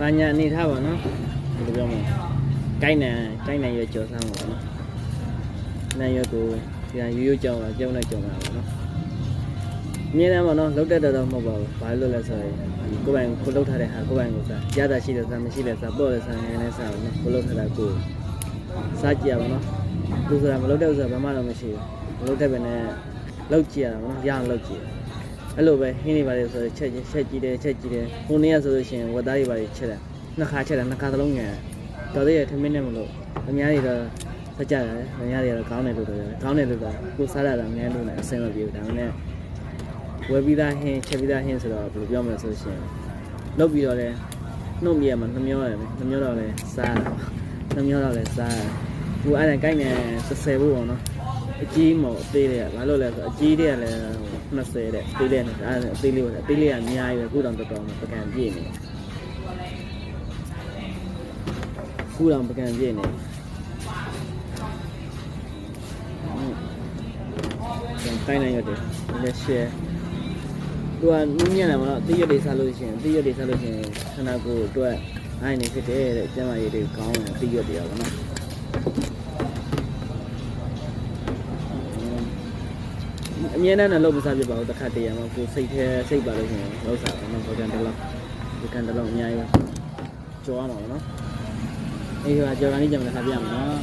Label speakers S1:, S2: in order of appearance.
S1: ဘာညာအနေထားပါနော်ဒီလိုပြောမှာကိုင်းနိုင်ရွယ်ကြော်စမ်းပါနော်နိုင်ရွယ်ကိုဒီကရိုးရိုးကြောင်ကြောင်လိုက်ကြောင်လာပါနော်အမြဲတမ်းပါနော်လောက်တက်တော့မဟုတ်ပါဘူးဘာလို့လဲဆိုရင်ကိုယ်ပိုင်ကိုလောက်ထားတဲ့ဟာကိုယ်ပိုင်ကိုစားရတာရှိတယ်စားမရှိတယ်စားပေါ့တယ်စားငယ်နဲ့စားပါနော်ကိုလောက်ထားတာကိုစားကြည့်ရပါနော်သူဆိုတာမလောက်တဲ့ဥစ္စာဘာမှတော့မရှိဘူးမလောက်တဲ့ပဲနဲ့လောက်ကြည့်ရတာပါနော်ရအောင်လောက်ကြည့်အဲ့လိုပဲဟင်းနေပါလေဆိုတော့ချက်ကြည့်တယ်ဟိုနေ့ကဆိုလို့ရှိရင်ဝတ်သားတွေပါချက်တယ်နှစ်ခါချက်တယ်နှစ်ခါသလုံးငယ်တော်သေးရထမင်းနဲ့မလို့အများကြီးတော့စကြတယ်အများကြီးတော့ကောင်းတယ်လို့တော့ကောင်းတယ်လို့တော့ကိုစားရတာအများလို့လည်းအဆင်မပြေဘူးဒါပေမဲ့ဝယ်ပြီးသားဟင်းချက်ပြီးသားဟင်းဆိုတော့ဘယ်လိုပြောမလဲဆိုရှင်လုပ်ပြီးတော့လဲနှုတ်မြရမှာနှမျောရတယ်နှမျောတော့လဲစားနှမျောတော့လဲစားသူအဲ့ဒါကိုင်းနေ30ဖို့ပေါ့နော်အကြီးမဟုတ်အသေးလေးကဘာလို့လဲဆိုအကြီးတွေကလည်း20တဲ့သေးလေးနဲ့အဲ့ဒါအသေးလေးပေါ့အသေးလေးကအများကြီးပဲခုတောင်တော်တော်ပကံပြည့်နေခုတောင်ပကံပြည့်နေကိုင်းနေရတယ်လက်ရှယ်သူကနင်းညံ့တယ်မလားတိရွက်တွေစားလို့ရှိရင်ခဏကိုအတွက်အိုင်းနေဖြစ်တယ်တဲ့ကျမရည်တွေကောင်းတယ်တိရွက်တွေရောနော်အမြဲတမ်းလည်းလုပ်မစားပြပါဘူးတစ်ခါတည်းရမှာကိုစိတ်ပါလို့ရှိရင်လောက်စားတယ်နော်ဘောကန်တလောက်အများကြီးပဲကြော်ရမှာနော်အေးပါကြော်ကနေကြမှာတစ်ခါပြရမှာနော်